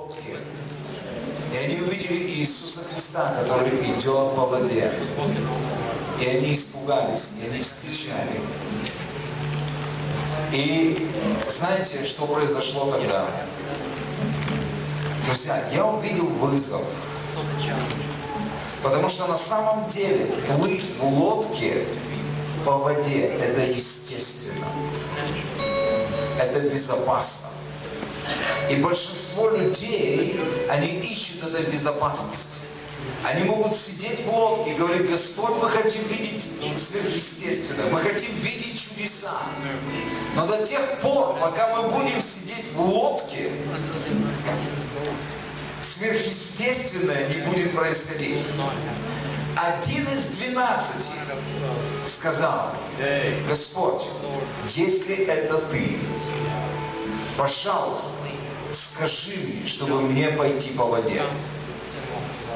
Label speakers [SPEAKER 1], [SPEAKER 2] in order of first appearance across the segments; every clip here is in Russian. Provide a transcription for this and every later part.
[SPEAKER 1] лодке. И они увидели Иисуса Христа, который идет по воде. И они испугались, и они вскричали. И знаете, что произошло тогда? Друзья, я увидел вызов. Потому что на самом деле плыть в лодке по воде – это естественно. Это безопасно. И большинство людей, они ищут этой безопасности. Они могут сидеть в лодке и говорить: Господь, мы хотим видеть сверхъестественное, мы хотим видеть чудеса. Но до тех пор, пока мы будем сидеть в лодке, сверхъестественное не будет происходить. 1 из 12 сказал: Господь, если это Ты, пожалуйста, скажи мне, чтобы мне пойти по воде.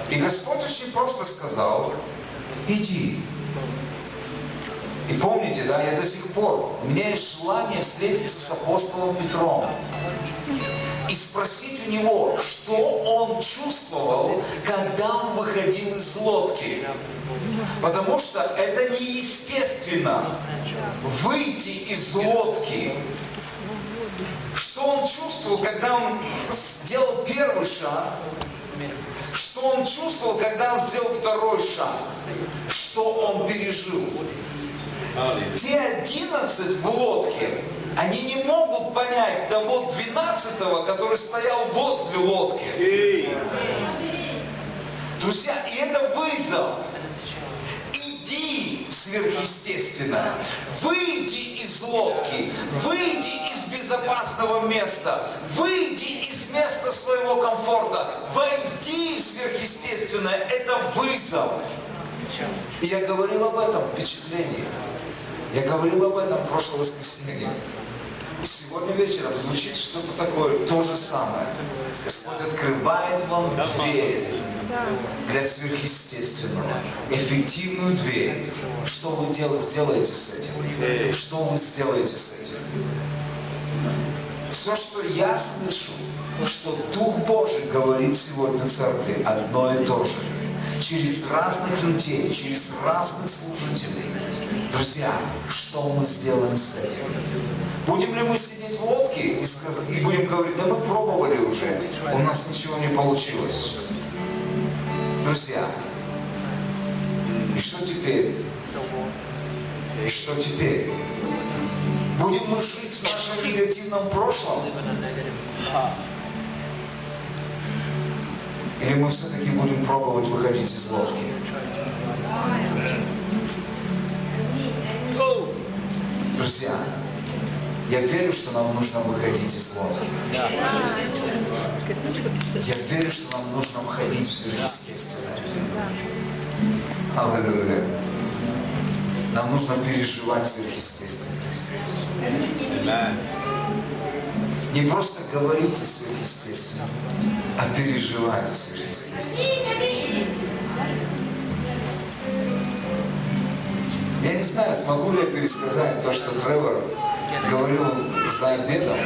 [SPEAKER 1] И Господь очень просто сказал: иди. И помните, да, я до сих пор, у меня есть желание встретиться с апостолом Петром и спросить у него, что он чувствовал, когда он выходил из лодки. Потому что это неестественно выйти из лодки. Что он чувствовал, когда он сделал первый шаг? Что он чувствовал, когда он сделал второй шаг? Что он пережил? Те 11 в лодке, они не могут понять того 12-го, который стоял возле лодки. Друзья, и это вызов. Иди в сверхъестественное. Выйди из лодки. Выйди из безопасного места. Выйди из места своего комфорта. Войди в сверхъестественное. Это вызов. И я говорил об этом впечатлении. Я говорил об этом в прошлое воскресенье. И сегодня вечером звучит что-то такое, то же самое. Господь открывает вам дверь для сверхъестественного, эффективную дверь. Что вы сделаете с этим? Что вы сделаете с этим? Все, что я слышу, что Дух Божий говорит сегодня в церкви, одно и то же. Через разных людей, через разных служителей. Друзья, что мы сделаем с этим? Будем ли мы сидеть в лодке и будем говорить: да мы пробовали уже, у нас ничего не получилось. Друзья, и что теперь? И что теперь? Будем мы жить в нашем негативном прошлом? Или мы все-таки будем пробовать выходить из лодки? Друзья, я верю, что нам нужно выходить из лодки. Я верю, что нам нужно входить в сверхъестественное. Аллилуйя. Нам нужно переживать сверхъестественное. Не просто говорите сверхъестественно, а переживайте сверхъестественно. Я не знаю, смогу ли я пересказать то, что Трэвор говорил за обедом.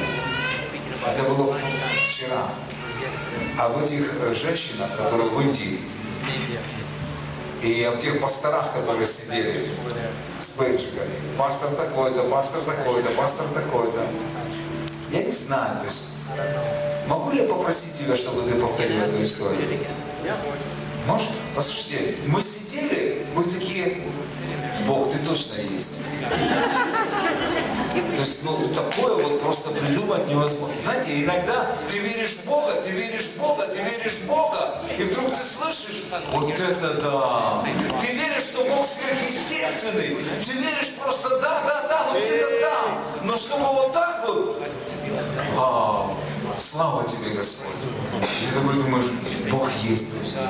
[SPEAKER 1] Это было вчера. Об этих женщинах, которые в Индии, и о тех пасторах, которые сидели с бейджиками. Пастор такой-то, пастор такой-то, пастор такой-то. Я не знаю, то есть, могу ли я попросить тебя, чтобы ты повторил эту историю? Можешь? Послушайте, мы сидели, мы такие: Бог, ты точно есть. То есть, такое вот просто придумать невозможно. Знаете, иногда ты веришь в Бога, ты веришь в Бога, ты веришь в Бога, и вдруг ты слышишь: вот это да! Ты веришь, что Бог сверхъестественный, ты веришь просто да, ну где-то там. Но чтобы вот так вот, слава тебе, Господь. И ты такой думаешь: Бог есть, друзья.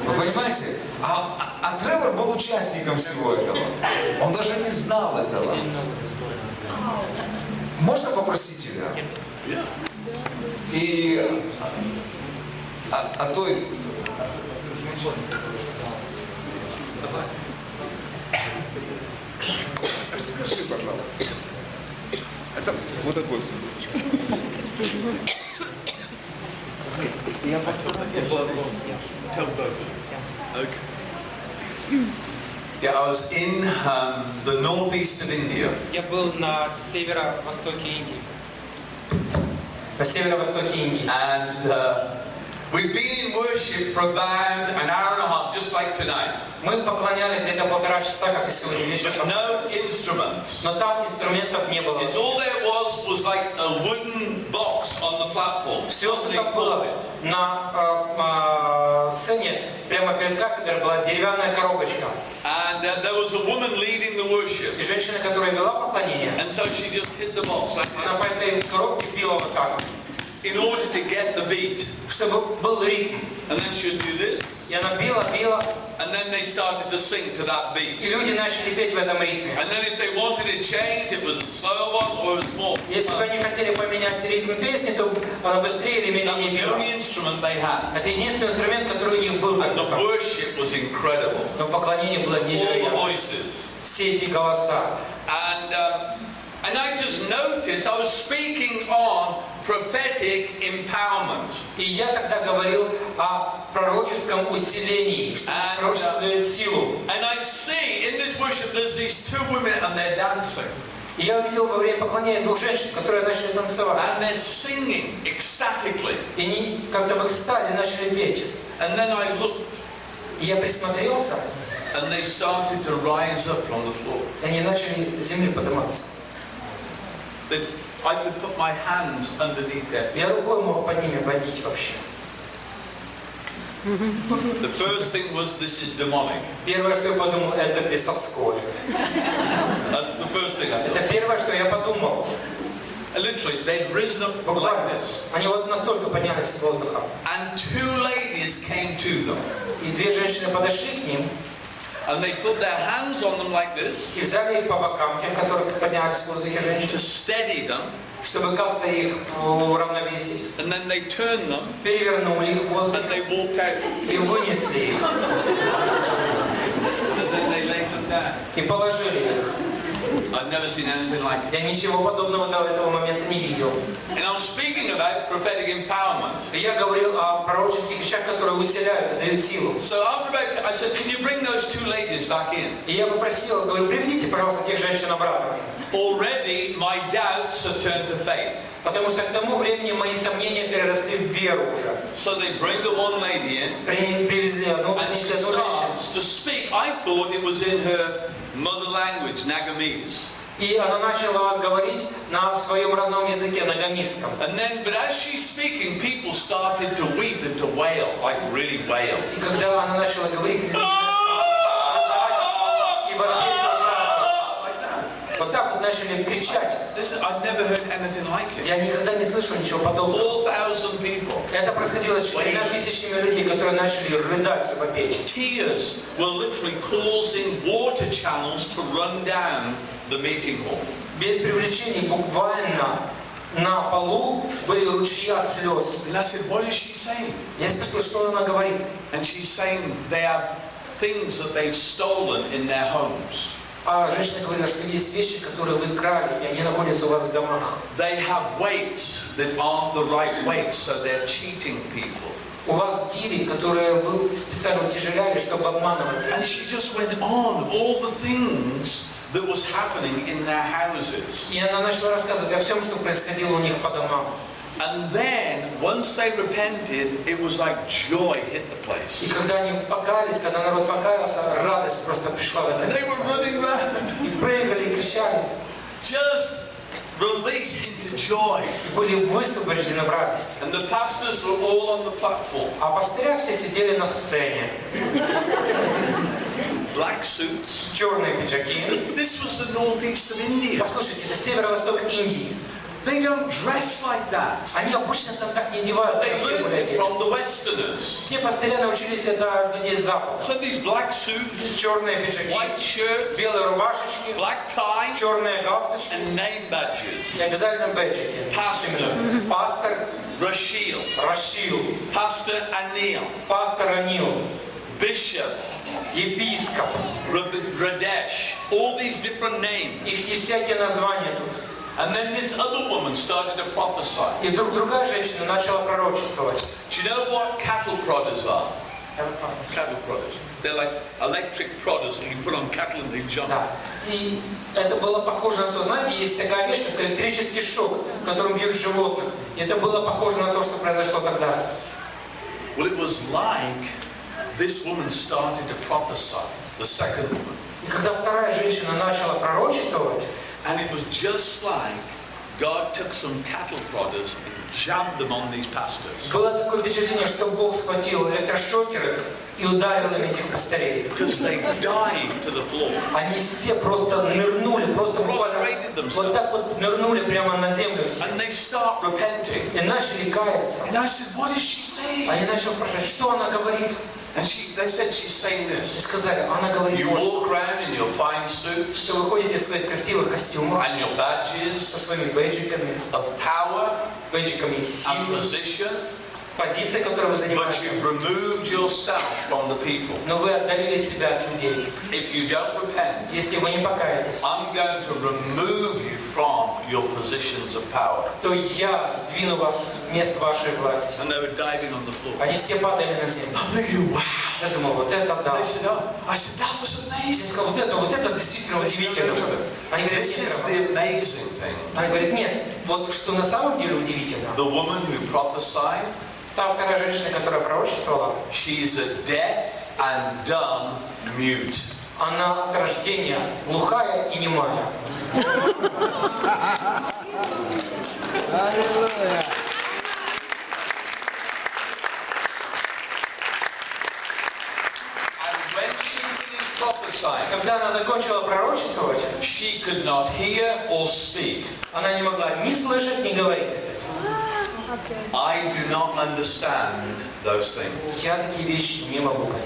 [SPEAKER 1] Вы понимаете? А Трэвор был участником всего этого. Он даже не знал этого. Можно попросить тебя? И той... Скажи, пожалуйста. Это вот такой.
[SPEAKER 2] Yeah, I was in the northeast of India.
[SPEAKER 3] Я был на северо-востоке Индии. На северо-востоке Индии.
[SPEAKER 2] And we've been in worship for about an hour and a half, just like tonight.
[SPEAKER 3] Мы поклонялись где-то 1,5 часа, как и сегодня вечером.
[SPEAKER 2] But no instruments.
[SPEAKER 3] Но там инструментов не было.
[SPEAKER 2] It's all there was like a wooden box on the platform.
[SPEAKER 3] Все, что там было на сцене, прямо перед кафедрой, была деревянная коробочка.
[SPEAKER 2] And there was a woman leading the worship.
[SPEAKER 3] И женщина, которая вела поклонение,
[SPEAKER 2] And so she just hit the box like
[SPEAKER 3] она по этой коробке била вот так,
[SPEAKER 2] in order to get the beat.
[SPEAKER 3] чтобы был ритм.
[SPEAKER 2] And then she would do this.
[SPEAKER 3] И она била,
[SPEAKER 2] And then they started to sing to that beat.
[SPEAKER 3] и люди начали петь в этом ритме.
[SPEAKER 2] And then if they wanted to change, it was a slow one or it was more.
[SPEAKER 3] Если бы они хотели поменять ритм песни, то она быстрее или
[SPEAKER 2] That
[SPEAKER 3] медленнее
[SPEAKER 2] was the
[SPEAKER 3] била.
[SPEAKER 2] only instrument they had.
[SPEAKER 3] Это единственный инструмент, который у них был.
[SPEAKER 2] And the worship was incredible.
[SPEAKER 3] Но поклонение было
[SPEAKER 2] All the
[SPEAKER 3] невероятно.
[SPEAKER 2] voices.
[SPEAKER 3] Все эти голоса.
[SPEAKER 2] And I just noticed I was speaking on prophetic empowerment.
[SPEAKER 3] И я тогда говорил о пророческом усилении, что пророчество дает силу.
[SPEAKER 2] And I see in this worship there's these two women and they're dancing.
[SPEAKER 3] И я увидел во время поклонения 2 женщин, которые начали танцевать.
[SPEAKER 2] And they're singing ecstatically.
[SPEAKER 3] И они как-то в экстазе начали петь.
[SPEAKER 2] And then I looked.
[SPEAKER 3] И я присмотрелся.
[SPEAKER 2] And they started to rise up from the floor.
[SPEAKER 3] И они начали с земли подниматься.
[SPEAKER 2] I could put my hands underneath their feet.
[SPEAKER 3] Я рукой мог под ними водить вообще.
[SPEAKER 2] The first thing was this is demonic.
[SPEAKER 3] Первое, что я подумал, это бесовское.
[SPEAKER 2] That's the first thing I
[SPEAKER 3] Это
[SPEAKER 2] thought.
[SPEAKER 3] первое, что я подумал.
[SPEAKER 2] Literally, they'd risen up like
[SPEAKER 3] Буквально.
[SPEAKER 2] this.
[SPEAKER 3] Они вот настолько поднялись с воздуха.
[SPEAKER 2] And two ladies came to them.
[SPEAKER 3] И 2 женщины подошли к ним
[SPEAKER 2] And they put their hands on them like this
[SPEAKER 3] и взяли их по бокам, тех, которых поднялись в воздухе
[SPEAKER 2] to
[SPEAKER 3] женщины,
[SPEAKER 2] steady them.
[SPEAKER 3] чтобы как-то их уравновесить.
[SPEAKER 2] And then they turned them
[SPEAKER 3] Перевернули их в воздух
[SPEAKER 2] and they walked out.
[SPEAKER 3] и вынесли их.
[SPEAKER 2] And then they laid them down.
[SPEAKER 3] И положили их.
[SPEAKER 2] I've never seen anything like it.
[SPEAKER 3] Я ничего подобного до этого момента не видел.
[SPEAKER 2] And I'm speaking about prophetic empowerment.
[SPEAKER 3] И я говорил о пророческих вещах, которые усиляют и дают силу.
[SPEAKER 2] So after about, I said, can you bring those two ladies back in?
[SPEAKER 3] И я попросил, говорю, приведите, пожалуйста, тех женщин обратно уже.
[SPEAKER 2] Already my doubts have turned to faith.
[SPEAKER 3] Потому что к тому времени мои сомнения переросли в веру уже.
[SPEAKER 2] So they bring the one lady in
[SPEAKER 3] Привезли одну,
[SPEAKER 2] and
[SPEAKER 3] принесли
[SPEAKER 2] she
[SPEAKER 3] одну женщину.
[SPEAKER 2] starts to speak. I thought it was in her mother language, Nagamese.
[SPEAKER 3] И она начала говорить на своем родном языке, на гамистском.
[SPEAKER 2] And then, but as she's speaking, people started to weep and to wail, like really wail.
[SPEAKER 3] И когда она начала говорить, люди начали и вот так вот начали кричать.
[SPEAKER 2] I've never heard anything like it.
[SPEAKER 3] Я никогда не слышал ничего подобного.
[SPEAKER 2] 4,000 people.
[SPEAKER 3] Это происходило с 4 тысячами людей, которые начали рыдать и вопить.
[SPEAKER 2] Tears were literally causing water channels to run down the meeting hall.
[SPEAKER 3] Без привлечений буквально на полу были ручьи от слез.
[SPEAKER 2] And I said, what is she saying?
[SPEAKER 3] Я спросил, что она говорит.
[SPEAKER 2] And she's saying they have things that they've stolen in their homes.
[SPEAKER 3] А женщина говорила, что есть вещи, которые вы крали, и они находятся у вас в домах.
[SPEAKER 2] They have weights that aren't the right weights, so they're cheating people.
[SPEAKER 3] У вас гири, которые вы специально утяжеляли, чтобы обманывать.
[SPEAKER 2] And she just went on all the things that was happening in their houses.
[SPEAKER 3] И она начала рассказывать о всем, что происходило у них по домам.
[SPEAKER 2] And then, once they repented, it was like joy hit the place.
[SPEAKER 3] И когда они покаялись, когда народ покаялся, радость просто пришла в
[SPEAKER 2] And
[SPEAKER 3] это
[SPEAKER 2] they were
[SPEAKER 3] место.
[SPEAKER 2] running around,
[SPEAKER 3] И прыгали, и кричали,
[SPEAKER 2] just released into joy.
[SPEAKER 3] и были высвобождены в радости.
[SPEAKER 2] And the pastors were all on the platform.
[SPEAKER 3] А пастыря все сидели на сцене.
[SPEAKER 2] Black suits.
[SPEAKER 3] Черные пиджаки.
[SPEAKER 2] This was the northeast of India.
[SPEAKER 3] Послушайте, это северо-восток Индии.
[SPEAKER 2] They don't dress like that.
[SPEAKER 3] Они обычно там так не
[SPEAKER 2] But
[SPEAKER 3] одеваются,
[SPEAKER 2] they
[SPEAKER 3] как все
[SPEAKER 2] learned
[SPEAKER 3] были
[SPEAKER 2] it
[SPEAKER 3] одеты.
[SPEAKER 2] from the Westerners.
[SPEAKER 3] Все пастыря научились это от людей с запада.
[SPEAKER 2] So these black suits,
[SPEAKER 3] Черные пиджаки,
[SPEAKER 2] white shirts,
[SPEAKER 3] белые рубашечки,
[SPEAKER 2] black tie,
[SPEAKER 3] черные галстучки
[SPEAKER 2] and name badges.
[SPEAKER 3] и обязательно бэджики.
[SPEAKER 2] Pastor,
[SPEAKER 3] Пастор
[SPEAKER 2] Rashil,
[SPEAKER 3] Рашил,
[SPEAKER 2] Pastor Anil,
[SPEAKER 3] пастор Анил,
[SPEAKER 2] Bishop,
[SPEAKER 3] епископ.
[SPEAKER 2] Radesh, all these different names.
[SPEAKER 3] Их не всякие названия тут.
[SPEAKER 2] And then this other woman started to prophesy.
[SPEAKER 3] И вдруг другая женщина начала пророчествовать.
[SPEAKER 2] Do you know what cattle prodders are? Cattle prodders. They're like electric prodders that you put on cattle and they jump.
[SPEAKER 3] Да. И это было похоже на то, знаете, есть такая вещь, как электрический шок, которым бьют животных. И это было похоже на то, что произошло тогда.
[SPEAKER 2] Well, it was like this woman started to prophesy, the second woman.
[SPEAKER 3] И когда вторая женщина начала пророчествовать,
[SPEAKER 2] And it was just like God took some cattle prodders and jammed them on these pastors.
[SPEAKER 3] было такое впечатление, что Бог схватил электрошокеры и ударил им этих пастырей.
[SPEAKER 2] Because they died to the floor.
[SPEAKER 3] Они все просто нырнули, просто буквально вот так вот нырнули прямо на землю.
[SPEAKER 2] And they start repenting.
[SPEAKER 3] И начали каяться.
[SPEAKER 2] And I said, what is she saying?
[SPEAKER 3] Они начали спрашивать, что она говорит.
[SPEAKER 2] And they said she's saying
[SPEAKER 3] И
[SPEAKER 2] this.
[SPEAKER 3] сказали, она говорит,
[SPEAKER 2] You
[SPEAKER 3] вот,
[SPEAKER 2] walk around in your fine suits
[SPEAKER 3] что вы ходите в своих красивых костюмах,
[SPEAKER 2] and your
[SPEAKER 3] со
[SPEAKER 2] badges
[SPEAKER 3] своими бейджиками,
[SPEAKER 2] of power
[SPEAKER 3] бейджиками
[SPEAKER 2] and
[SPEAKER 3] силы,
[SPEAKER 2] position,
[SPEAKER 3] позиции, которые вы
[SPEAKER 2] but
[SPEAKER 3] занимаете.
[SPEAKER 2] you've removed yourself from the people.
[SPEAKER 3] Но вы отдалили себя от людей.
[SPEAKER 2] If you don't repent,
[SPEAKER 3] Если вы не покаетесь,
[SPEAKER 2] I'm going to remove you from your positions of power.
[SPEAKER 3] то я сдвину вас с мест вашей власти.
[SPEAKER 2] And they were diving on the floor.
[SPEAKER 3] Они все падали на землю.
[SPEAKER 2] I'm thinking, wow.
[SPEAKER 3] Я думал, вот это да.
[SPEAKER 2] They said, oh. I said, that was
[SPEAKER 3] Я
[SPEAKER 2] amazing.
[SPEAKER 3] сказал, вот это действительно удивительно. Они говорят,
[SPEAKER 2] This is
[SPEAKER 3] «Нет,
[SPEAKER 2] the amazing thing.
[SPEAKER 3] Они говорят, нет, вот что на самом деле удивительно.
[SPEAKER 2] The woman who prophesied,
[SPEAKER 3] Та вторая женщина, которая пророчествовала,
[SPEAKER 2] she is a deaf and dumb mute.
[SPEAKER 3] она от рождения глухая и немая.
[SPEAKER 2] And when she finished prophesying,
[SPEAKER 3] Когда она закончила пророчествовать,
[SPEAKER 2] she could not hear or speak.
[SPEAKER 3] она не могла ни слышать, ни говорить.
[SPEAKER 2] I do not understand those things.
[SPEAKER 3] Я такие вещи не могу понять.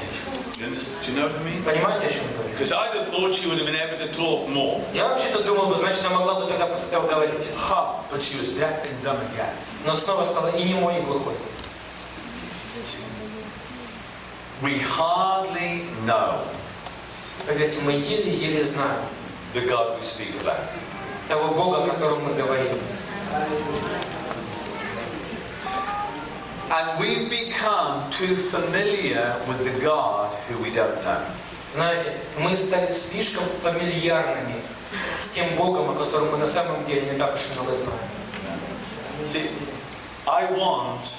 [SPEAKER 2] Do you know what I mean?
[SPEAKER 3] Понимаете, о чем я говорю?
[SPEAKER 2] Because I'd have thought she would have been able to talk more.
[SPEAKER 3] Я вообще-то думал бы, значит, она могла бы тогда после того говорить.
[SPEAKER 2] Ha! But she was deaf and dumb again.
[SPEAKER 3] Но снова стала и немой, и глухой.
[SPEAKER 2] We hardly know
[SPEAKER 3] Поверьте, мы еле-еле знаем
[SPEAKER 2] the God we speak about.
[SPEAKER 3] того Бога, о котором мы говорим.
[SPEAKER 2] And we've become too familiar with the God who we don't know.
[SPEAKER 3] Знаете, мы стали слишком фамильярными с тем Богом, о котором мы на самом деле не так уж много знаем.
[SPEAKER 2] See, I want,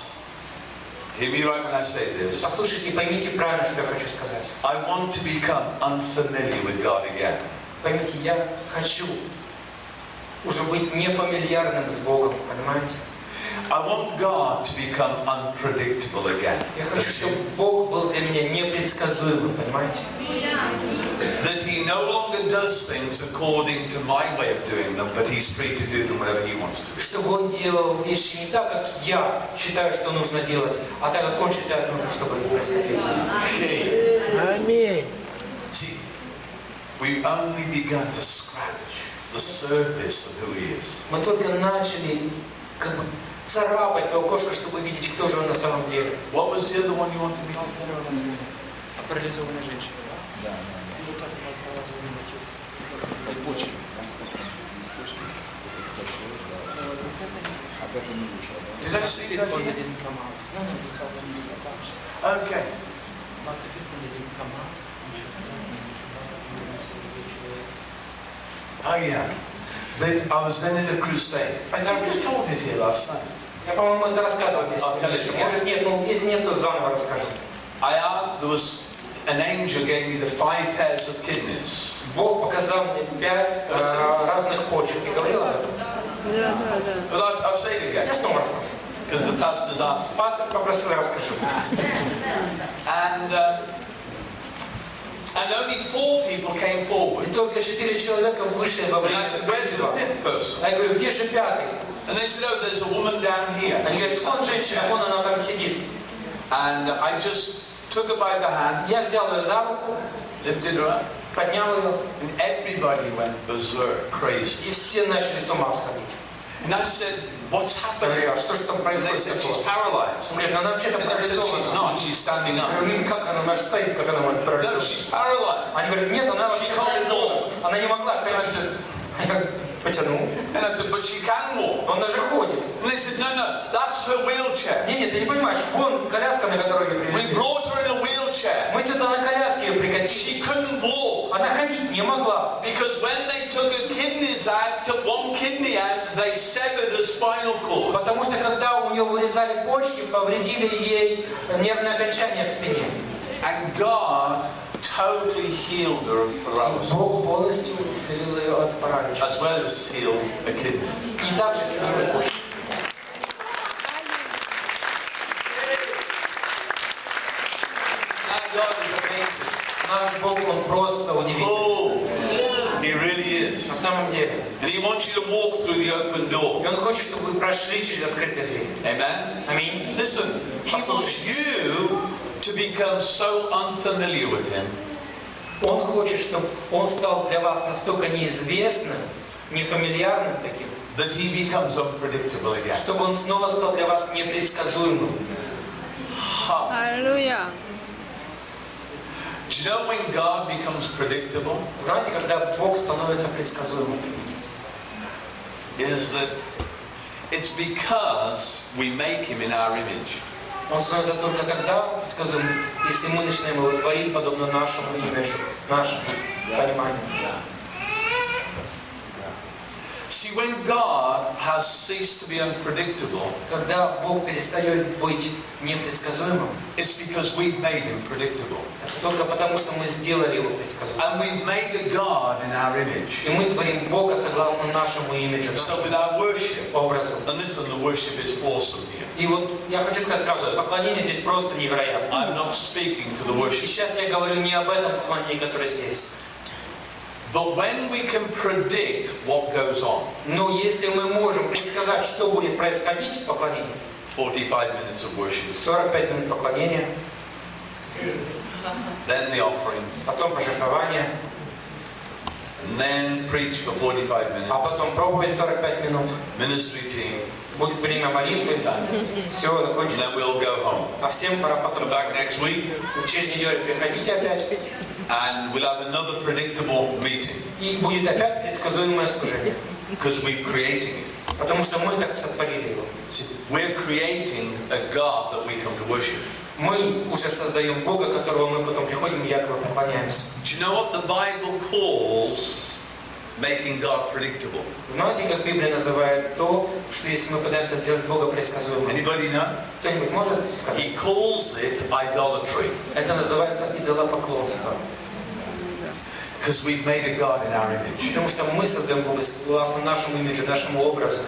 [SPEAKER 2] hear me right when I say this,
[SPEAKER 3] Послушайте, поймите правильно, что я хочу сказать.
[SPEAKER 2] I want to become unfamiliar with God again.
[SPEAKER 3] Поймите, я хочу уже быть не фамильярным с Богом, понимаете?
[SPEAKER 2] I want God to become unpredictable again.
[SPEAKER 3] Я хочу, чтобы Бог был для меня непредсказуемым, понимаете?
[SPEAKER 2] That He no longer does things according to my way of doing them, but He's free to do them whatever He wants to do.
[SPEAKER 3] Чтобы Он делал вещи не так, как я считаю, что нужно делать, а так, как Он считает, нужно, чтобы они происходили.
[SPEAKER 4] Аминь.
[SPEAKER 2] See, we've only begun to scratch the surface of who He is.
[SPEAKER 3] Мы только начали как бы царапать то окошко, чтобы видеть, кто же Он на самом деле.
[SPEAKER 2] What was the other one you wanted to be?
[SPEAKER 3] Парализованная женщина.
[SPEAKER 4] Да.
[SPEAKER 2] Did I speak that here? Okay. Oh yeah. I was then in a crusade. I just told it here last night.
[SPEAKER 3] Я, по-моему, это рассказывал здесь. Может, нет, ну, если нет, то заново расскажу.
[SPEAKER 2] I asked, there was an angel gave me the 5 pairs of kidneys.
[SPEAKER 3] Бог показал мне 5 разных почек и говорил об этом.
[SPEAKER 2] But I'll say it
[SPEAKER 3] Я
[SPEAKER 2] again,
[SPEAKER 3] снова расскажу.
[SPEAKER 2] because the pastor's asked.
[SPEAKER 3] Пастор попросил, расскажу.
[SPEAKER 2] And only 4 people came forward.
[SPEAKER 3] И только 4 человека вышли во
[SPEAKER 2] And
[SPEAKER 3] время
[SPEAKER 2] I said, where's the 5th person?
[SPEAKER 3] А я говорю, где же 5-й?
[SPEAKER 2] And they said, oh, there's a woman down here.
[SPEAKER 3] Они говорят, вон женщина, вон она там сидит.
[SPEAKER 2] And I just took her by the hand,
[SPEAKER 3] Я взял ее за руку,
[SPEAKER 2] lifted her up,
[SPEAKER 3] поднял ее,
[SPEAKER 2] and everybody went berserk, crazy.
[SPEAKER 3] и все начали с ума сходить.
[SPEAKER 2] And I said, what's
[SPEAKER 3] Я говорю,
[SPEAKER 2] happening?
[SPEAKER 3] а что же там
[SPEAKER 2] And they
[SPEAKER 3] происходит
[SPEAKER 2] said, she's
[SPEAKER 3] такое?
[SPEAKER 2] paralyzed.
[SPEAKER 3] Он говорит, она вообще-то
[SPEAKER 2] And I said, she's
[SPEAKER 3] парализована.
[SPEAKER 2] not, she's standing
[SPEAKER 3] Я
[SPEAKER 2] up.
[SPEAKER 3] говорю, как она стоит, как она может
[SPEAKER 2] No,
[SPEAKER 3] парализована?
[SPEAKER 2] she's paralyzed.
[SPEAKER 3] Они говорят, нет, она вообще
[SPEAKER 2] She can't
[SPEAKER 3] парализована.
[SPEAKER 2] walk.
[SPEAKER 3] Она не могла ходить. Я говорю, потянул.
[SPEAKER 2] And I said, but she can walk.
[SPEAKER 3] Он даже ходит.
[SPEAKER 2] And they said, no, that's her wheelchair.
[SPEAKER 3] Нет, ты не понимаешь, вон коляска, на которой ее
[SPEAKER 2] We
[SPEAKER 3] привезли.
[SPEAKER 2] brought her in a wheelchair.
[SPEAKER 3] Мы сюда на коляске ее прикатили.
[SPEAKER 2] She couldn't walk.
[SPEAKER 3] Она ходить не могла.
[SPEAKER 2] Because when they took her kidneys out, took one kidney out, they severed her spinal cord.
[SPEAKER 3] Потому что когда у нее вырезали почки, повредили ей нервное окончание в спине.
[SPEAKER 2] And God totally healed her of paralysis.
[SPEAKER 3] Бог полностью исцелил ее от паралича.
[SPEAKER 2] As well as healed her kidneys.
[SPEAKER 3] И также исцелил почки.
[SPEAKER 2] Now God is amazing.
[SPEAKER 3] Наш Бог, Он просто удивительный.
[SPEAKER 2] Oh, He really is.
[SPEAKER 3] На самом деле.
[SPEAKER 2] And He wants you to walk through the open door.
[SPEAKER 3] И Он хочет, чтобы вы прошли через открытые двери.
[SPEAKER 2] Amen?
[SPEAKER 3] Аминь.
[SPEAKER 2] Listen, He wants you to become so unfamiliar with Him
[SPEAKER 3] Он хочет, чтобы Он стал для вас настолько неизвестным, нефамильярным таким,
[SPEAKER 2] that He becomes unpredictable again.
[SPEAKER 3] чтобы Он снова стал для вас непредсказуемым.
[SPEAKER 5] Аллилуйя.
[SPEAKER 2] Do you know when God becomes predictable?
[SPEAKER 3] Знаете, когда Бог становится предсказуемым?
[SPEAKER 2] Is that it's because we make Him in our image.
[SPEAKER 3] Он становится только тогда предсказуемым, если мы начинаем его творить подобно нашему имиджу, нашему пониманию.
[SPEAKER 2] See, when God has ceased to be unpredictable,
[SPEAKER 3] Когда Бог перестает быть непредсказуемым,
[SPEAKER 2] it's because we've made Him predictable.
[SPEAKER 3] это только потому, что мы сделали его предсказуемым.
[SPEAKER 2] And we've made a God in our image.
[SPEAKER 3] И мы творим Бога согласно нашему имиджу,
[SPEAKER 2] So with our worship,
[SPEAKER 3] образу.
[SPEAKER 2] and listen, the worship is awesome here.
[SPEAKER 3] И вот я хочу сказать сразу, поклонение здесь просто невероятно.
[SPEAKER 2] I'm not speaking to the
[SPEAKER 3] И
[SPEAKER 2] worship.
[SPEAKER 3] сейчас я говорю не об этом поклонении, которое здесь.
[SPEAKER 2] But when we can predict what goes on,
[SPEAKER 3] Но если мы можем предсказать, что будет происходить в поклонении,
[SPEAKER 2] 45 minutes of worship,
[SPEAKER 3] 45 минут поклонения,
[SPEAKER 2] then the offering,
[SPEAKER 3] потом пожертвование,
[SPEAKER 2] and then preach for 45
[SPEAKER 3] а
[SPEAKER 2] minutes,
[SPEAKER 3] потом проповедь 45 минут,
[SPEAKER 2] ministry team,
[SPEAKER 3] будет время молитвы, все
[SPEAKER 2] and
[SPEAKER 3] закончится.
[SPEAKER 2] then we'll go home.
[SPEAKER 3] А всем пора
[SPEAKER 2] Come
[SPEAKER 3] потом.
[SPEAKER 2] back next week,
[SPEAKER 3] Через неделю приходите опять,
[SPEAKER 2] and we'll have another predictable meeting,
[SPEAKER 3] и будет опять предсказуемое служение.
[SPEAKER 2] because we're creating it.
[SPEAKER 3] Потому что мы так сотворили его.
[SPEAKER 2] See, we're creating a God that we come to worship.
[SPEAKER 3] Мы уже создаем Бога, которого мы потом приходим и якобы поклоняемся.
[SPEAKER 2] Do you know what the Bible calls making God predictable?
[SPEAKER 3] Знаете, как Библия называет то, что если мы пытаемся сделать Бога предсказуемым?
[SPEAKER 2] Anybody know?
[SPEAKER 3] Кто-нибудь может сказать?
[SPEAKER 2] He calls it idolatry,
[SPEAKER 3] Это называется идолопоклонство.
[SPEAKER 2] because we've made a God in our image.
[SPEAKER 3] Потому что мы создаем Бога согласно нашему имиджу, нашему образу.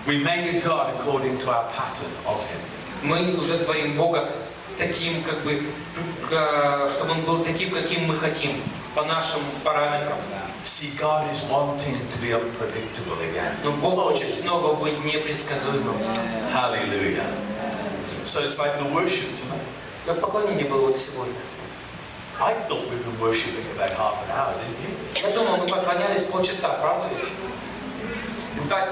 [SPEAKER 2] We made a God according to our pattern of Him.
[SPEAKER 3] Мы уже творим Бога таким, как бы, чтобы Он был таким, каким мы хотим, по нашим параметрам.
[SPEAKER 2] See, God is wanting to be unpredictable again.
[SPEAKER 3] Но Бог хочет снова быть непредсказуемым.
[SPEAKER 2] Hallelujah. So it's like the worship tonight.
[SPEAKER 3] Как поклонение было вот сегодня.
[SPEAKER 2] I thought we'd been worshiping about half an hour, didn't you?
[SPEAKER 3] Я думал, мы поклонялись полчаса, правда?
[SPEAKER 2] In fact,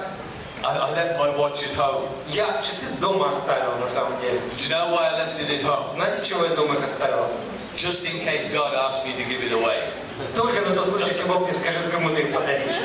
[SPEAKER 2] I left my watch at home.
[SPEAKER 3] Я часы дома оставил, на самом деле.
[SPEAKER 2] Do you know why I left it at home?
[SPEAKER 3] Знаете, чего я дома их оставил?
[SPEAKER 2] Just in case God asked me to give it away.
[SPEAKER 3] Только на тот случай, если Бог мне скажет, кому ты их подаришь.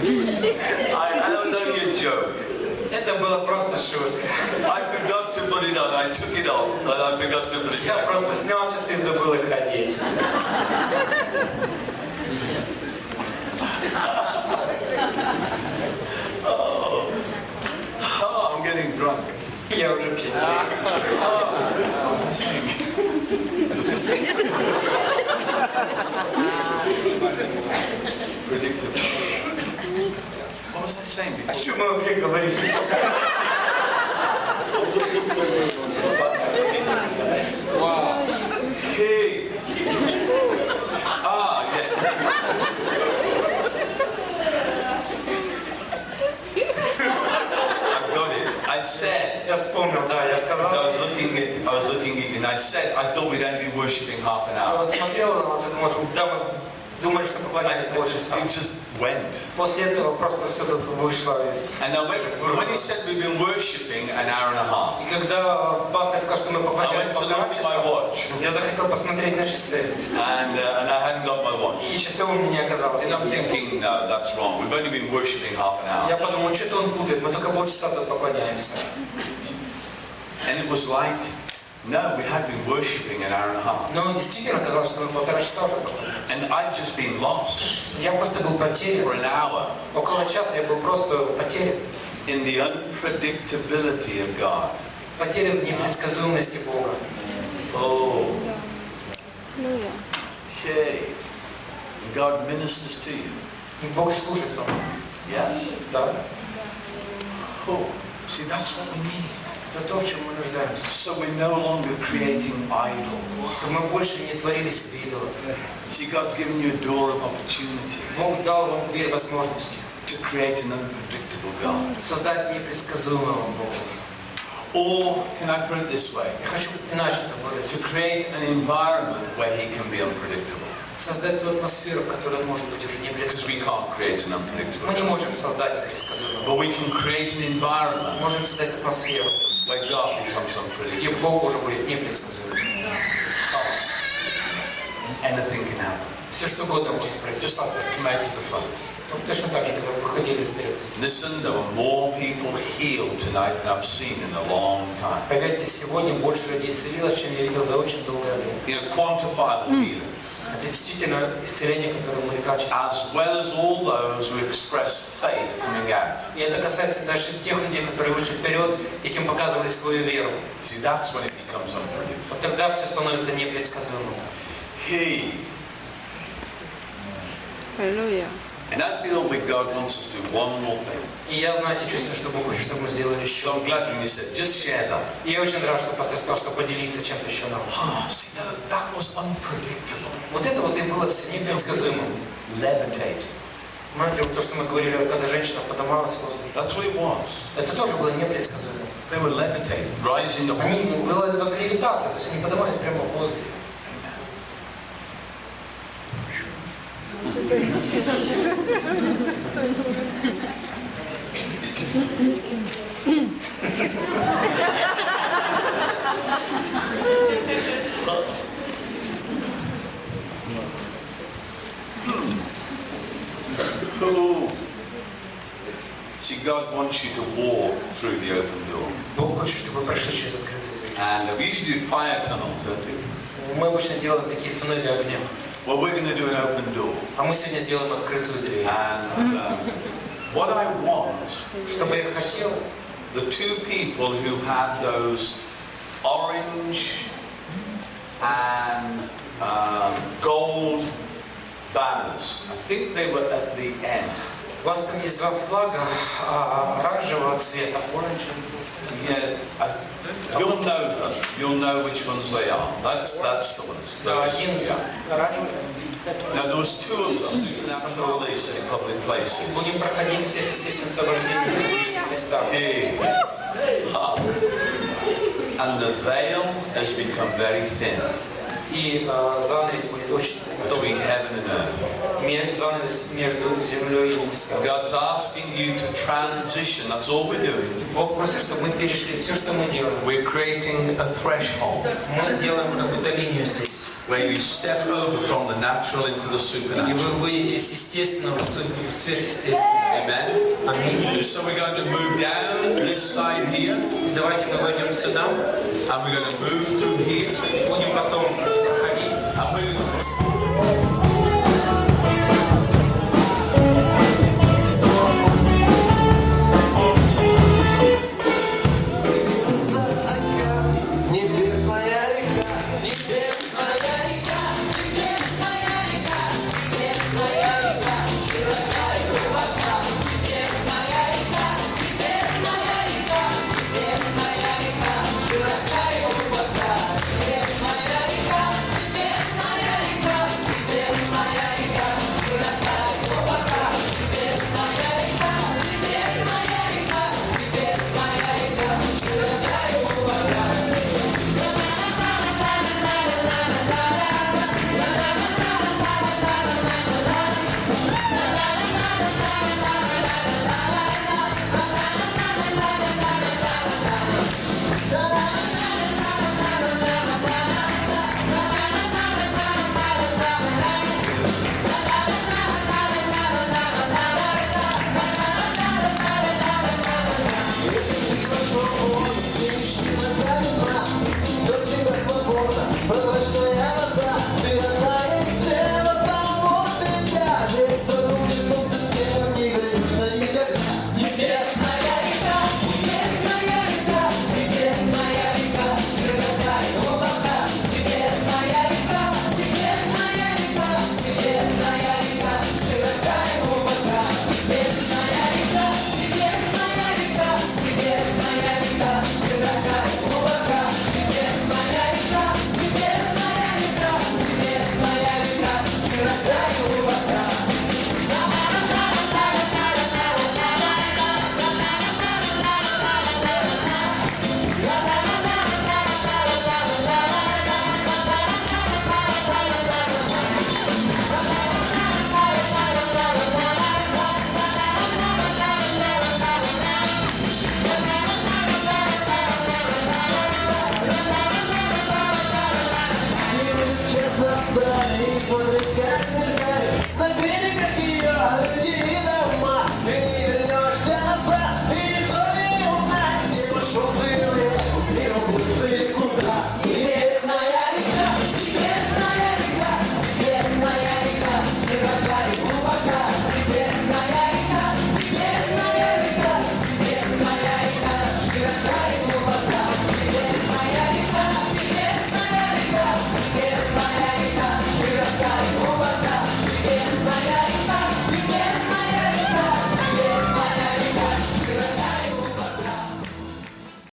[SPEAKER 2] That was only a joke.
[SPEAKER 3] Это было просто шутка.
[SPEAKER 2] I forgot to put it on. I took it off, and I forgot to put it
[SPEAKER 3] Я
[SPEAKER 2] on.
[SPEAKER 3] просто снял часы и забыл их одеть.
[SPEAKER 2] Oh, I'm getting drunk.
[SPEAKER 3] Я уже пьянею.
[SPEAKER 2] What was I saying? Predictable. What was I saying
[SPEAKER 3] О
[SPEAKER 2] before?
[SPEAKER 3] чем мы вообще говорили?
[SPEAKER 2] Hey. Ah, yeah. I've got it. said, I thought we'd only be worshipping half an
[SPEAKER 3] Я
[SPEAKER 2] hour.
[SPEAKER 3] вот смотрел на вас и думал, что да, мы думали, что поклонялись больше часа.
[SPEAKER 2] It just went.
[SPEAKER 3] После этого просто все тут вышло.
[SPEAKER 2] And then when he said we've been worshipping an hour and a half,
[SPEAKER 3] И когда пастор сказал, что мы
[SPEAKER 2] I
[SPEAKER 3] поклонялись
[SPEAKER 2] went to
[SPEAKER 3] полтора
[SPEAKER 2] look at my
[SPEAKER 3] часа,
[SPEAKER 2] watch,
[SPEAKER 3] я захотел посмотреть на часы.
[SPEAKER 2] and I hadn't got my watch.
[SPEAKER 3] И часов у меня не оказалось.
[SPEAKER 2] And I'm thinking, no, that's wrong. We've only been worshipping half an
[SPEAKER 3] Я
[SPEAKER 2] hour.
[SPEAKER 3] подумал, что-то он путает, мы только полчаса тут поклоняемся.
[SPEAKER 2] And it was like, no, we had been worshipping an hour and a half.
[SPEAKER 3] Но действительно оказалось, что мы полтора часа уже поклонялись.
[SPEAKER 2] And I'd just been lost
[SPEAKER 3] Я просто был потерян.
[SPEAKER 2] for an hour
[SPEAKER 3] Около часа я был просто потерян.
[SPEAKER 2] in the unpredictability of God.
[SPEAKER 3] Потерян в непредсказуемости Бога.
[SPEAKER 2] Oh, okay. God ministers to you.
[SPEAKER 3] И Бог служит вам.
[SPEAKER 2] Yes?
[SPEAKER 3] Да.
[SPEAKER 2] Oh, see, that's what we need.
[SPEAKER 3] Это то, в чем мы нуждаемся.
[SPEAKER 2] So we're no longer creating idols.
[SPEAKER 3] Что мы больше не творили себе идолов.
[SPEAKER 2] See, God's given you a door of opportunity
[SPEAKER 3] Бог дал вам дверь возможности
[SPEAKER 2] to create an unpredictable God.
[SPEAKER 3] создать непредсказуемого Бога.
[SPEAKER 2] Or, can I put it this way?
[SPEAKER 3] Я хочу иначе это выразить.
[SPEAKER 2] To create an environment where He can be unpredictable.
[SPEAKER 3] Создать ту атмосферу, в которой может быть уже
[SPEAKER 2] Because we
[SPEAKER 3] непредсказуемой.
[SPEAKER 2] can't create an unpredictable
[SPEAKER 3] Мы не
[SPEAKER 2] God.
[SPEAKER 3] можем создать непредсказуемого.
[SPEAKER 2] But we can create an
[SPEAKER 3] Мы
[SPEAKER 2] environment
[SPEAKER 3] можем создать атмосферу,
[SPEAKER 2] where God becomes
[SPEAKER 3] где
[SPEAKER 2] unpredictable.
[SPEAKER 3] Бог уже будет непредсказуемым.
[SPEAKER 2] Anything can happen.
[SPEAKER 3] Все что угодно может произойти.
[SPEAKER 2] Just like come out to the front.
[SPEAKER 3] Ну, точно так же, когда вы выходили вперед.
[SPEAKER 2] Listen, there were more people healed tonight than I've seen in a long time.
[SPEAKER 3] Поверьте, сегодня больше людей исцелилось, чем я видел за очень долгое время.
[SPEAKER 2] You know, quantifiable healing.
[SPEAKER 3] Это действительно исцеление, которое были качественным.
[SPEAKER 2] As well as all those who express faith coming out.
[SPEAKER 3] И это касается даже тех людей, которые вышли вперед и тем показывали свою веру.
[SPEAKER 2] See, that's when it becomes unpredictable.
[SPEAKER 3] Вот тогда все становится непредсказуемым.
[SPEAKER 2] He.
[SPEAKER 5] Аллилуйя.
[SPEAKER 2] And I feel that God wants us to do one more thing.
[SPEAKER 3] И я, знаете, чувствую, что Бог хочет, чтобы мы сделали еще.
[SPEAKER 2] So I'm glad when you said, just share that.
[SPEAKER 3] И я очень рад, что пастор сказал, что поделиться чем-то еще нам.
[SPEAKER 2] Oh, see, that was unpredictable.
[SPEAKER 3] Вот это вот и было все непредсказуемым.
[SPEAKER 2] Levitating.
[SPEAKER 3] Знаете, вот то, что мы говорили, когда женщина поднималась в воздух,
[SPEAKER 2] That's what it was.
[SPEAKER 3] это тоже было непредсказуемо.
[SPEAKER 2] They were levitating, rising up.
[SPEAKER 3] Они, была как левитация, то есть они поднимались прямо в воздухе.
[SPEAKER 2] Oh. See, God wants you to walk through the open door.
[SPEAKER 3] Бог хочет, чтобы вы прошли через открытую дверь.
[SPEAKER 2] And we usually do fire tunnels, don't we?
[SPEAKER 3] Мы обычно делаем такие туннели огня.
[SPEAKER 2] Well, we're going to do an open door.
[SPEAKER 3] А мы сегодня сделаем открытую дверь.
[SPEAKER 2] And what I want,
[SPEAKER 3] Что бы я хотел,
[SPEAKER 2] the two people who had those orange and gold banners, I think they were at the end.
[SPEAKER 3] у вас там есть два флага оранжевого цвета.
[SPEAKER 2] Yeah, you'll know them. You'll know which ones they are. That's the ones.
[SPEAKER 3] Да,
[SPEAKER 2] Those,
[SPEAKER 3] один
[SPEAKER 2] yeah.
[SPEAKER 3] оранжевый.
[SPEAKER 2] Now there was two of them in all these public places.
[SPEAKER 3] Будем проходить все естественные освобождения в публичных местах.
[SPEAKER 2] Hey. And the veil has become very thin
[SPEAKER 3] И занавес будет очень
[SPEAKER 2] between
[SPEAKER 3] тонкий.
[SPEAKER 2] heaven and earth.
[SPEAKER 3] Занавес между землей и небесами.
[SPEAKER 2] God's asking you to transition. That's all we're doing.
[SPEAKER 3] Бог просит, чтобы мы перешли все, что мы делаем.
[SPEAKER 2] We're creating a threshold
[SPEAKER 3] Мы делаем какую-то линию здесь.
[SPEAKER 2] where you step over from the natural into the
[SPEAKER 3] И вы
[SPEAKER 2] supernatural.
[SPEAKER 3] выйдете из естественного в сверхъестественное.
[SPEAKER 2] Amen.
[SPEAKER 3] Аминь.
[SPEAKER 2] So we're going to move down this side here,
[SPEAKER 3] Давайте мы войдем сюда,
[SPEAKER 2] and we're going to move through here,
[SPEAKER 3] будем потом проходить.
[SPEAKER 2] and we're
[SPEAKER 1] Brother